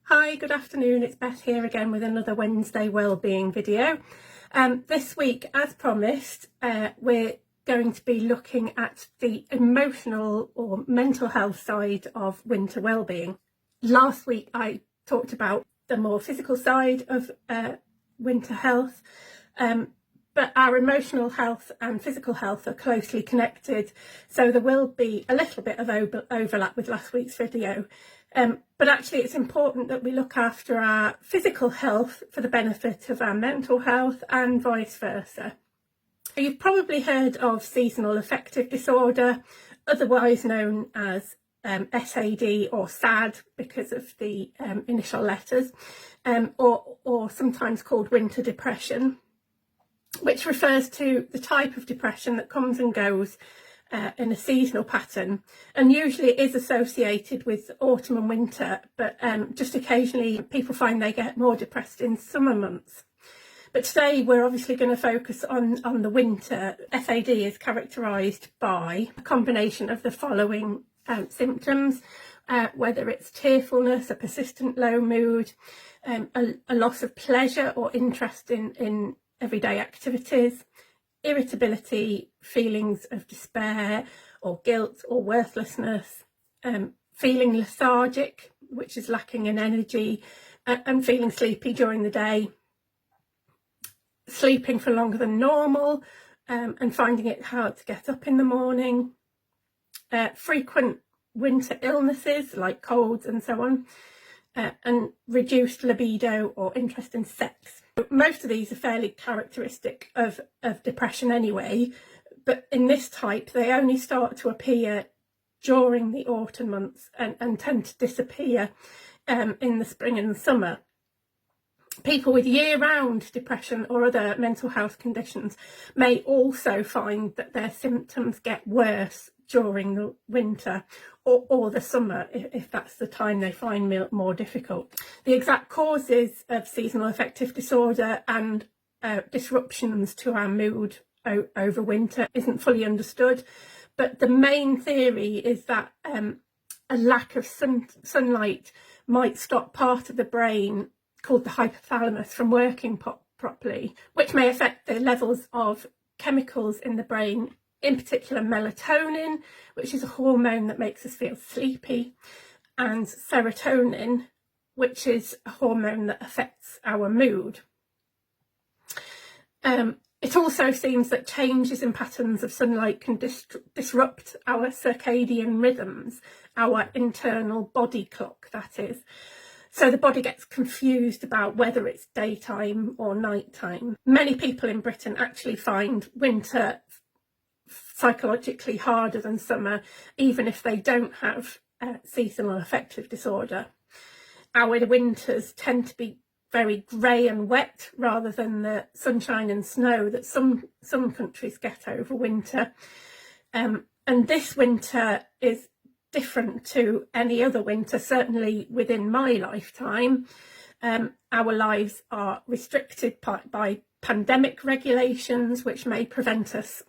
Hi, good afternoon. It's Beth here again with another Wednesday Wellbeing video. This week, as promised, we're going to be looking at the emotional or mental health side of winter wellbeing. Last week, I talked about the more physical side of winter health, but our emotional health and physical health are closely connected, so there will be a little bit of overlap with last week's video. But actually it's important that we look after our physical health for the benefit of our mental health and vice versa. You've probably heard of seasonal affective disorder, otherwise known as SAD or SAD because of the initial letters, or sometimes called winter depression, which refers to the type of depression that comes and goes in a seasonal pattern, and usually it is associated with autumn and winter, but just occasionally people find they get more depressed in summer months. But today we're obviously going to focus on the winter. SAD is characterised by a combination of the following symptoms, whether it's tearfulness, a persistent low mood, a loss of pleasure or interest in everyday activities, irritability, feelings of despair or guilt or worthlessness, feeling lethargic, which is lacking in energy, and feeling sleepy during the day, sleeping for longer than normal, and finding it hard to get up in the morning, frequent winter illnesses like colds and so on, and reduced libido or interest in sex. Most of these are fairly characteristic of depression anyway, but in this type they only start to appear during the autumn months and tend to disappear in the spring and summer. People with year-round depression or other mental health conditions may also find that their symptoms get worse during the winter or the summer, if that's the time they find more difficult. The exact causes of seasonal affective disorder and disruptions to our mood over winter isn't fully understood, but the main theory is that a lack of sunlight might stop part of the brain called the hypothalamus from working properly, which may affect the levels of chemicals in the brain, in particular melatonin, which is a hormone that makes us feel sleepy, and serotonin, which is a hormone that affects our mood. It also seems that changes in patterns of sunlight can disrupt our circadian rhythms, our internal body clock, that is. So the body gets confused about whether it's daytime or nighttime. Many people in Britain actually find winter psychologically harder than summer, even if they don't have seasonal affective disorder. Our winters tend to be very grey and wet rather than the sunshine and snow that some countries get over winter. And this winter is different to any other winter, certainly within my lifetime. Our lives are restricted by pandemic regulations, which may prevent us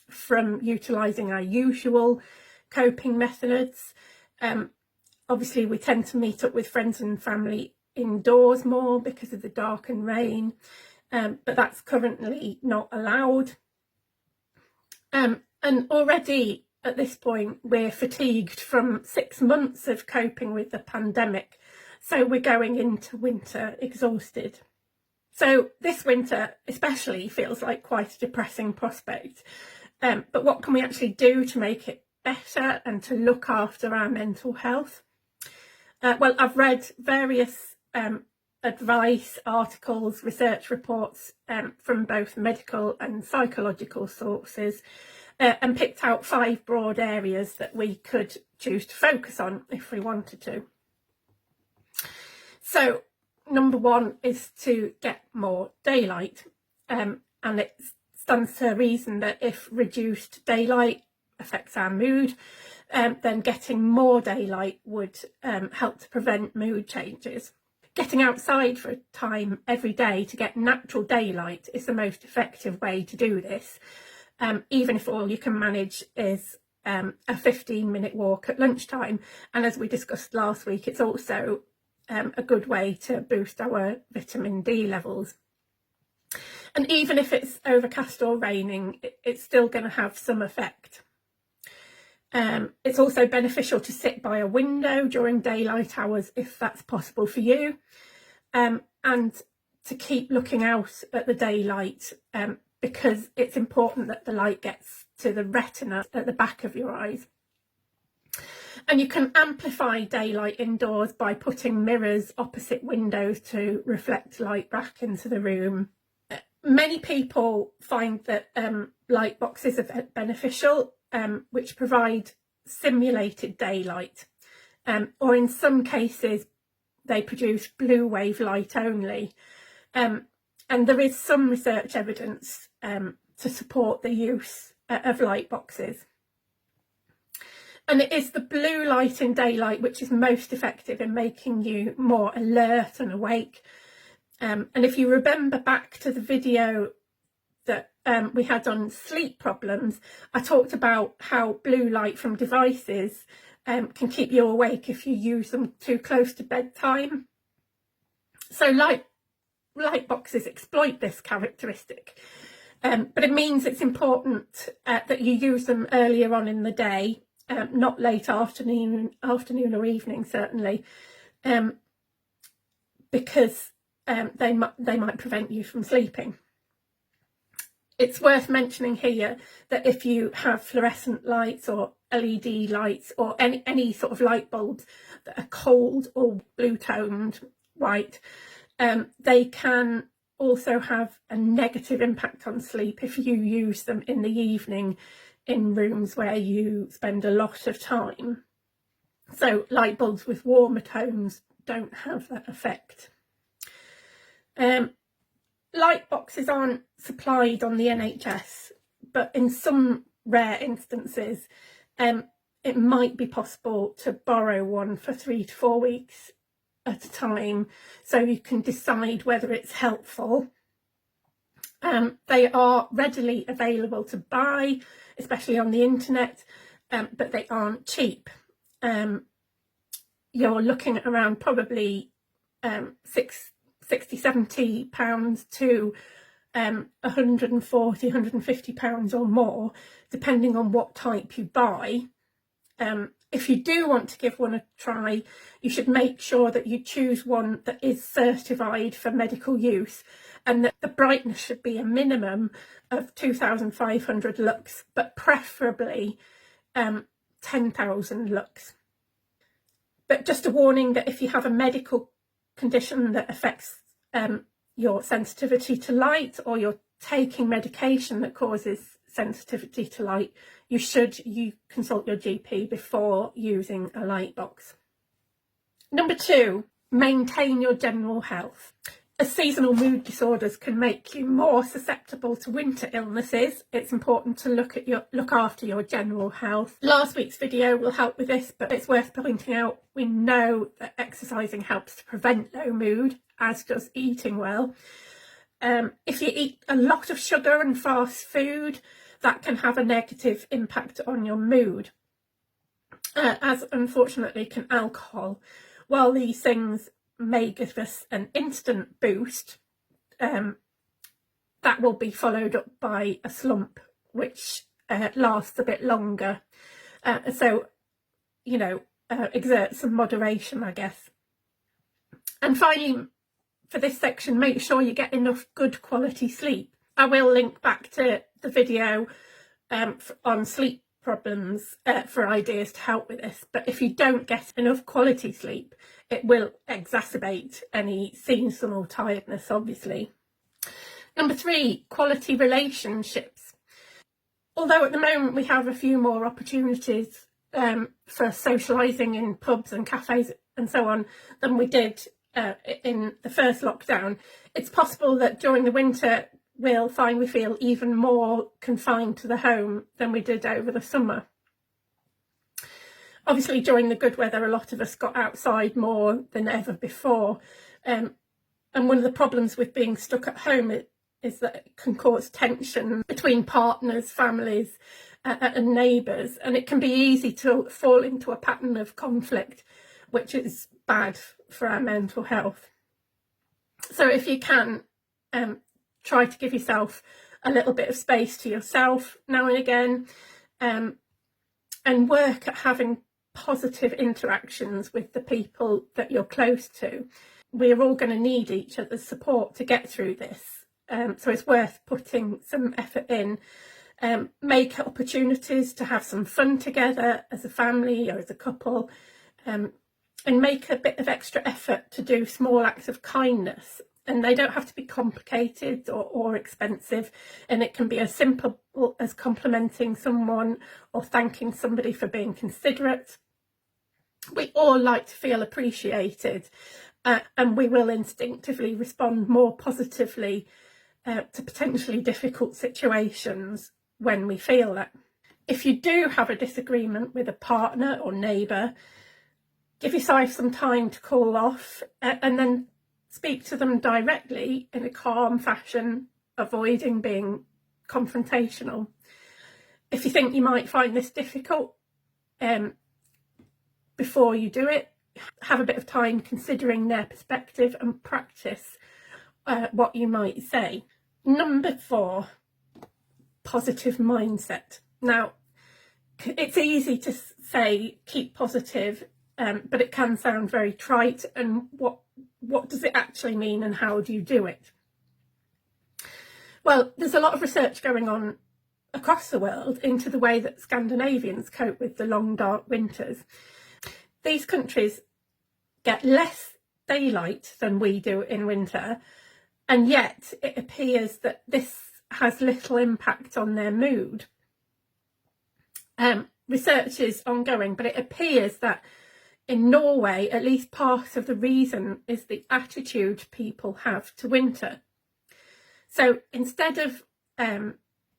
from utilising our usual coping methods. Obviously, we tend to meet up with friends and family indoors more because of the dark and rain, but that's currently not allowed. And already at this point, we're fatigued from 6 months of coping with the pandemic, so we're going into winter exhausted. So this winter especially feels like quite a depressing prospect. But what can we actually do to make it better and to look after our mental health? Well, I've read various advice, articles, research reports from both medical and psychological sources, and picked out 5 broad areas that we could choose to focus on if we wanted to. So, number 1 is to get more daylight, and it stands to reason that if reduced daylight affects our mood, then getting more daylight would help to prevent mood changes. Getting outside for a time every day to get natural daylight is the most effective way to do this, even if all you can manage is a 15-minute walk at lunchtime. And as we discussed last week, it's also a good way to boost our vitamin D levels. And even if it's overcast or raining, it's still going to have some effect. It's also beneficial to sit by a window during daylight hours if that's possible for you, and to keep looking out at the daylight, because it's important that the light gets to the retina at the back of your eyes. And you can amplify daylight indoors by putting mirrors opposite windows to reflect light back into the room. Many people find that light boxes are beneficial, which provide simulated daylight, or in some cases they produce blue wave light only. And there is some research evidence to support the use of light boxes. And it is the blue light in daylight which is most effective in making you more alert and awake. And if you remember back to the video that we had on sleep problems, I talked about how blue light from devices can keep you awake if you use them too close to bedtime. So light boxes exploit this characteristic, but it means it's important that you use them earlier on in the day, not late afternoon or evening, certainly, because they might prevent you from sleeping. It's worth mentioning here that if you have fluorescent lights or LED lights or any sort of light bulbs that are cold or blue toned white, they can also have a negative impact on sleep if you use them in the evening in rooms where you spend a lot of time. So light bulbs with warmer tones don't have that effect. Light boxes aren't supplied on the NHS, but in some rare instances, it might be possible to borrow one for 3 to 4 weeks at a time, so you can decide whether it's helpful. They are readily available to buy, especially on the internet, but they aren't cheap. You're looking at around probably £60–70 to £140–150 or more, depending on what type you buy. If you do want to give one a try, you should make sure that you choose one that is certified for medical use, and that the brightness should be a minimum of 2,500 lux, but preferably 10,000 lux. But just a warning that if you have a medical condition that affects your sensitivity to light, or you're taking medication that causes sensitivity to light, you should consult your GP before using a light box. Number 2, maintain your general health. As seasonal mood disorders can make you more susceptible to winter illnesses, it's important to look after your general health. Last week's video will help with this, but it's worth pointing out we know that exercising helps to prevent low mood, as does eating well. If you eat a lot of sugar and fast food, that can have a negative impact on your mood, as unfortunately can alcohol. While these things may give us an instant boost, that will be followed up by a slump which lasts a bit longer. So, exert some moderation, I guess. And finally, for this section, make sure you get enough good quality sleep. I will link back to the video on sleep problems for ideas to help with this, but if you don't get enough quality sleep, it will exacerbate any seasonal tiredness, obviously. Number 3, quality relationships. Although at the moment we have a few more opportunities for socialising in pubs and cafes and so on than we did in the first lockdown, it's possible that during the winter we'll find we feel even more confined to the home than we did over the summer. Obviously, during the good weather, a lot of us got outside more than ever before. And one of the problems with being stuck at home is that it can cause tension between partners, families, and neighbours. And it can be easy to fall into a pattern of conflict, which is bad for our mental health. So if you can, try to give yourself a little bit of space to yourself now and again, and work at having positive interactions with the people that you're close to. We're all going to need each other's support to get through this. So it's worth putting some effort in. Make opportunities to have some fun together as a family or as a couple, and make a bit of extra effort to do small acts of kindness. And they don't have to be complicated or expensive, and it can be as simple as complimenting someone or thanking somebody for being considerate. We all like to feel appreciated, and we will instinctively respond more positively to potentially difficult situations when we feel that. If you do have a disagreement with a partner or neighbour, give yourself some time to cool off, and then speak to them directly in a calm fashion, avoiding being confrontational. If you think you might find this difficult, before you do it, have a bit of time considering their perspective and practice what you might say. Number 4, positive mindset. Now, it's easy to say keep positive, but it can sound very trite. And what does it actually mean, and how do you do it? Well, there's a lot of research going on across the world into the way that Scandinavians cope with the long, dark winters. These countries get less daylight than we do in winter, and yet it appears that this has little impact on their mood. Research is ongoing, but it appears that in Norway, at least part of the reason is the attitude people have to winter. So instead of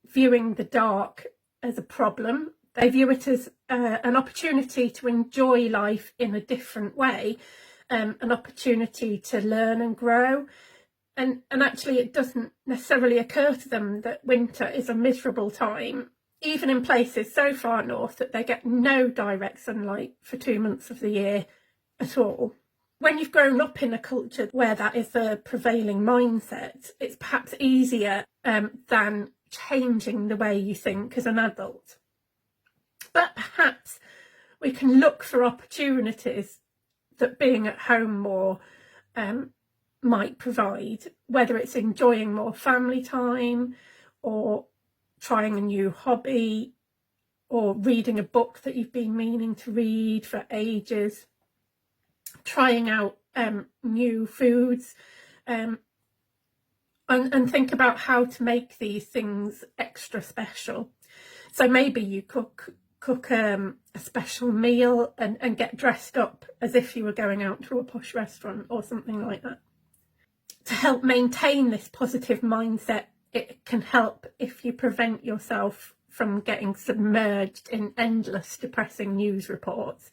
viewing the dark as a problem, they view it as an opportunity to enjoy life in a different way, an opportunity to learn and grow. And actually it doesn't necessarily occur to them that winter is a miserable time, even in places so far north that they get no direct sunlight for 2 months of the year at all. When you've grown up in a culture where that is the prevailing mindset, it's perhaps easier than changing the way you think as an adult. But perhaps we can look for opportunities that being at home more might provide, whether it's enjoying more family time, or trying a new hobby, or reading a book that you've been meaning to read for ages, trying out new foods, and think about how to make these things extra special. So maybe you cook a special meal and get dressed up as if you were going out to a posh restaurant or something like that. To help maintain this positive mindset, it can help if you prevent yourself from getting submerged in endless depressing news reports.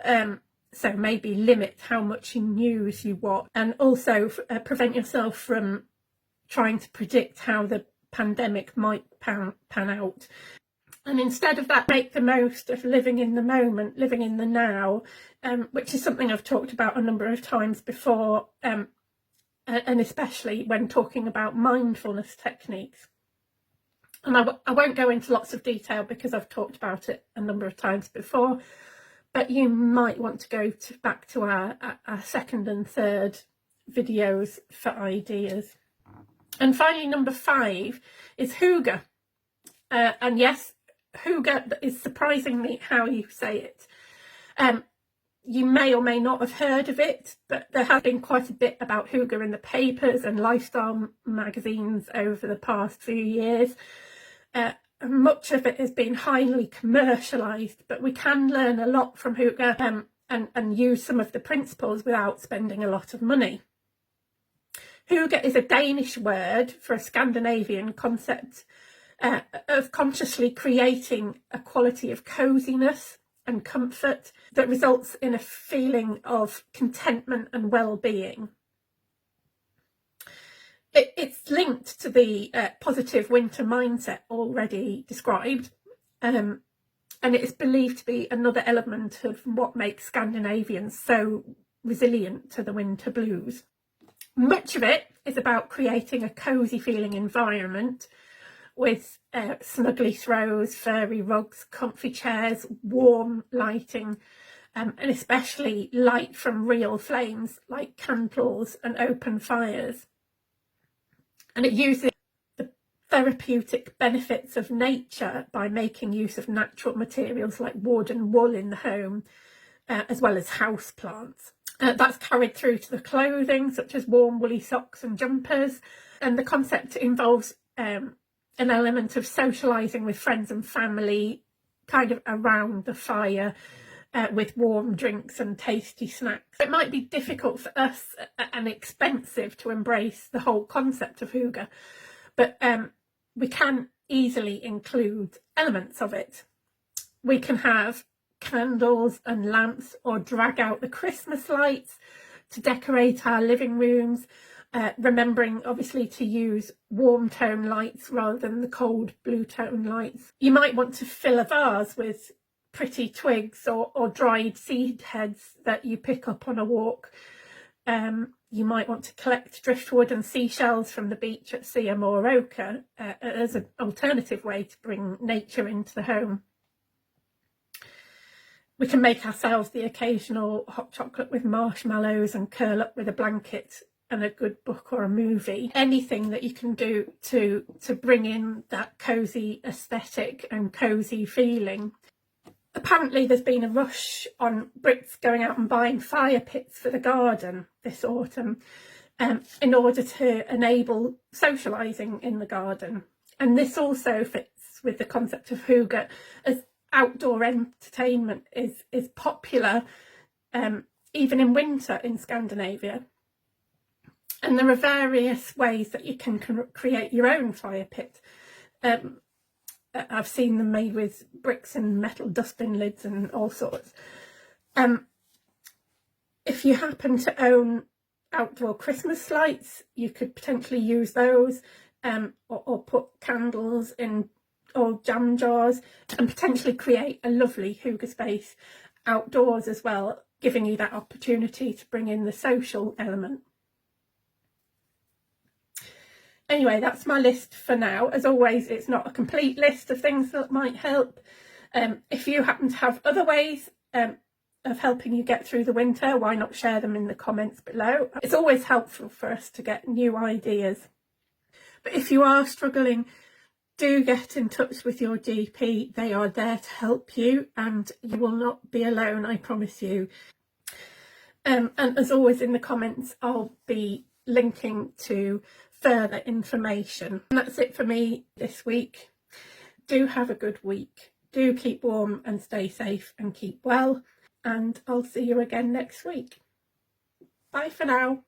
So maybe limit how much news you watch, and also prevent yourself from trying to predict how the pandemic might pan out. And instead of that, make the most of living in the moment, living in the now, which is something I've talked about a number of times before, and especially when talking about mindfulness techniques. And I won't go into lots of detail because I've talked about it a number of times before, but you might want to go back to our second and third videos for ideas. And finally, number 5 is hygge. And yes, hygge is surprisingly how you say it. You may or may not have heard of it, but there has been quite a bit about hygge in the papers and lifestyle magazines over the past few years. Much of it has been highly commercialised, but we can learn a lot from hygge and use some of the principles without spending a lot of money. Hygge is a Danish word for a Scandinavian concept of consciously creating a quality of coziness and comfort that results in a feeling of contentment and well-being. It's linked to the positive winter mindset already described, and it is believed to be another element of what makes Scandinavians so resilient to the winter blues. Much of it is about creating a cosy feeling environment with snuggly throws, furry rugs, comfy chairs, warm lighting, and especially light from real flames like candles and open fires. And it uses the therapeutic benefits of nature by making use of natural materials like wood and wool in the home, as well as house plants. That's carried through to the clothing, such as warm woolly socks and jumpers. And the concept involves an element of socialising with friends and family, kind of around the fire, with warm drinks and tasty snacks. It might be difficult for us and expensive to embrace the whole concept of hygge, but we can easily include elements of it. We can have candles and lamps, or drag out the Christmas lights to decorate our living rooms, remembering obviously to use warm tone lights rather than the cold blue tone lights. You might want to fill a vase with pretty twigs or dried seed heads that you pick up on a walk. You might want to collect driftwood and seashells from the beach at Siam or Oka as an alternative way to bring nature into the home. We can make ourselves the occasional hot chocolate with marshmallows and curl up with a blanket and a good book or a movie. Anything that you can do to bring in that cosy aesthetic and cosy feeling. Apparently there's been a rush on Brits going out and buying fire pits for the garden this autumn in order to enable socialising in the garden. And this also fits with the concept of hygge, as outdoor entertainment is popular even in winter in Scandinavia. And there are various ways that you can create your own fire pit. I've seen them made with bricks and metal dustbin lids and all sorts. If you happen to own outdoor Christmas lights, you could potentially use those, or put candles in or jam jars, and potentially create a lovely hygge space outdoors as well, giving you that opportunity to bring in the social element. Anyway, that's my list for now. As always, it's not a complete list of things that might help. If you happen to have other ways of helping you get through the winter, why not share them in the comments below? It's always helpful for us to get new ideas. But if you are struggling, do get in touch with your GP. They are there to help you, and you will not be alone, I promise you. And as always, in the comments, I'll be linking to further information. And that's it for me this week. Do have a good week. Do keep warm and stay safe and keep well. And I'll see you again next week. Bye for now.